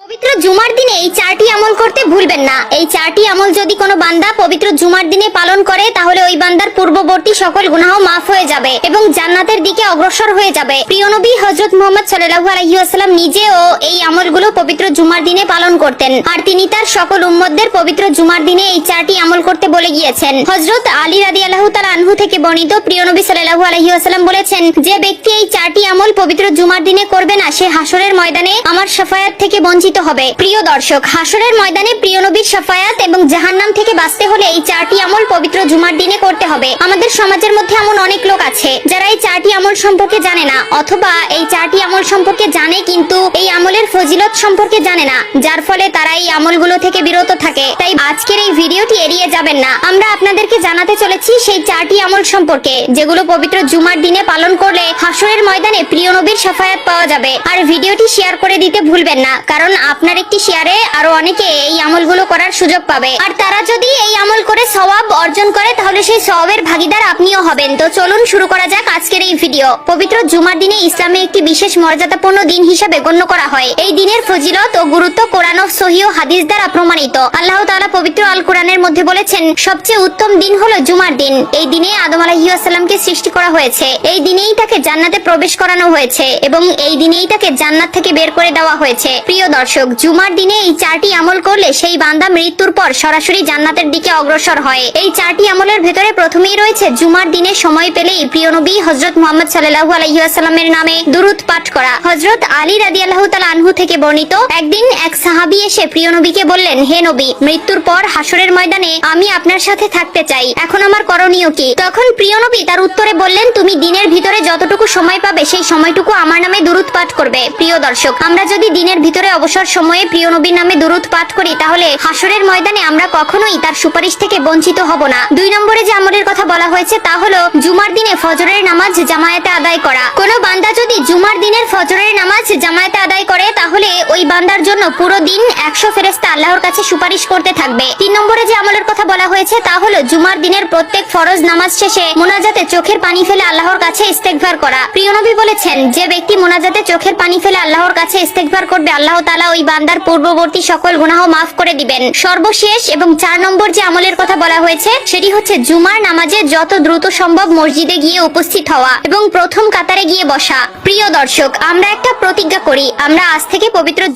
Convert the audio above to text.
পবিত্র জুমার দিনে এই চারটি আমল করতে ভুলবেন না। এই চারটি আমল যদি কোনো বান্দা পবিত্র জুমার দিনে পালন করে তাহলে ওই বান্দার পূর্ববর্তী সকল গুনাহ মাফ হয়ে যাবে এবং জান্নাতের দিকে অগ্রসর হয়ে যাবে। প্রিয় নবী হযরত মুহাম্মদ সাল্লাল্লাহু আলাইহি ওয়াসাল্লাম নিজেও এই আমলগুলো পবিত্র জুমার দিনে পালন করতেন, আর তিনি তার সকল উম্মতদের পবিত্র জুমার দিনে এই চারটি আমল করতে বলে গিয়েছেন। হযরত আলী রাদিয়াল্লাহু তাআলা আনহু থেকে বর্ণিত, প্রিয় নবী সাল্লাল্লাহু আলাইহি ওয়াসাল্লাম বলেছেন, যে ব্যক্তি এই চারটি আমল পবিত্র জুমার দিনে করবে না সে হাসরের ময়দানে আমার শাফায়াত থেকে বঞ্চিত হবে। প্রিয় দর্শক, হাসরের ময়দানে প্রিয় নবীর শাফায়াত এবং জাহান্নাম থেকে বাঁচতে হলে এই চারটি আমল পবিত্র জুমার দিনে করতে হবে। আমাদের সমাজের মধ্যে এমন অনেক লোক আছে যারা এই চারটি আমল সম্পর্কে জানে না, অথবা এই চারটি আমল সম্পর্কে জানে কিন্তু এই আমলের ফজিলত সম্পর্কে জানে না, যার ফলে তারা এই আমলগুলো থেকে বিরত থাকে। তাই আজকের এই ভিডিওটি এড়িয়ে যাবেন না। আমরা আপনাদেরকে জানাতে চলেছি সেই চারটি আমল সম্পর্কে যেগুলো পবিত্র জুমার দিনে পালন করলে হাসরের ময়দানে প্রিয় নবীর শাফায়াত পাওয়া যাবে। আর ভিডিওটি শেয়ার করে দিতে ভুলবেন না, কারণ আপনার একটি শেয়ারে আরো অনেকে এই আমলগুলো করার সুযোগ পাবে, আর তারা যদি এই আমল করে সওয়াব অর্জন করে তাহলে সেই সওয়াবের ভাগীদার আপনিও হবেন। তো চলুন শুরু করা যাক আজকের এই ভিডিও। পবিত্র জুমার দিনে ইসলামে একটি বিশেষ মর্যাদাপূর্ণ দিন হিসেবে গণ্য করা হয়। এই দিনের ফজিলত ও গুরুত্ব কোরআন ও সহিহ হাদিস দ্বারা প্রমাণিত। আল্লাহ তাআলা পবিত্র আল কোরআনের মধ্যে বলেছেন, সবচেয়ে উত্তম দিন হলো জুমার দিন। এই দিনে আদম আলাইহিস সালামকে সৃষ্টি করা হয়েছে, এই দিনেই তাকে জান্নাতে প্রবেশ করানো হয়েছে এবং এই দিনেই তাকে জান্নাত থেকে বের করে দেওয়া হয়েছে। প্রিয় দর্শক, জুমার দিনে এই চারটি আমল করলে সেই বান্দা মৃত্যুর পর সরাসরি জান্নাতের দিকে অগ্রসর হয়। এই চারটি আমলের ভেতরে প্রথমেই রয়েছে জুমার দিনে সময় পেলেই প্রিয় নবী হযরত মুহাম্মদ সাল্লাল্লাহু আলাইহি ওয়াসাল্লামের নামে দুরূদ পাঠ করা। হযরত আলী রাদিয়াল্লাহু তাআলা আনহু থেকে বর্ণিত, একদিন এক সাহাবী এসে প্রিয় নবীকে বললেন, হে নবী, মৃত্যুর পর হাসরের ময়দানে আমি আপনার সাথে থাকতে চাই, এখন আমার করণীয় কি? তখন প্রিয় নবী তার উত্তরে বললেন, তুমি দিনের ভিতরে যতটুকু সময় পাবে সেই সময়টুকু আমার নামে দুরূদ পাঠ করবে। প্রিয় দর্শক, আমরা যদি দিনের ভিতরে অবসর সময়ে প্রিয় নবীর নামে দুরূদ পাঠ করি তাহলে হাসরের ময়দানে আমরা কখনোই তার সুপারিশ থেকে বঞ্চিত হব না। 2 নম্বরে যে আমলের কথা বলা হয়েছে তা হলো জুমার দিনে ফজরের নামাজ জামায়াতে আদায় করা। কোনো বান্দা যদি জুমার দিনের ফজরের নামাজ জামায়াতে আদায় করে তাহলে ওই বান্দার জন্য পুরো দিন 100 ফেরেশতা আল্লাহর কাছে সুপারিশ করতে থাকবে। 3 নম্বরে যে আমলের কথা বলা হয়েছে তা হলো জুমার দিনের প্রত্যেক ফরজ নামাজ শেষে মোনাজাতে চোখের পানি ফেলে আল্লাহর কাছে ইস্তেগফার করা। প্রিয় নবী বলেছেন, যে ব্যক্তি মোনাজাতে চোখের পানি ফেলে আল্লাহর কাছে ইস্তেগফার করবে আল্লাহ তাআলা ওই বান্দার পূর্ববর্তী সকল গুনাহ মাফ করে দিবেন। সর্বশেষ এবং 4 নম্বর যে আমলের কথা বলা হয়েছে সেটি হচ্ছে জুমার নামাজে যত দ্রুত সম্ভব মসজিদে গিয়ে উপস্থিত হওয়া এবং প্রথম কাতারে গিয়ে বসা। প্রিয় দর্শক, আমরা একটা প্রতিজ্ঞা করি, আমরা আজ থেকে পবিত্র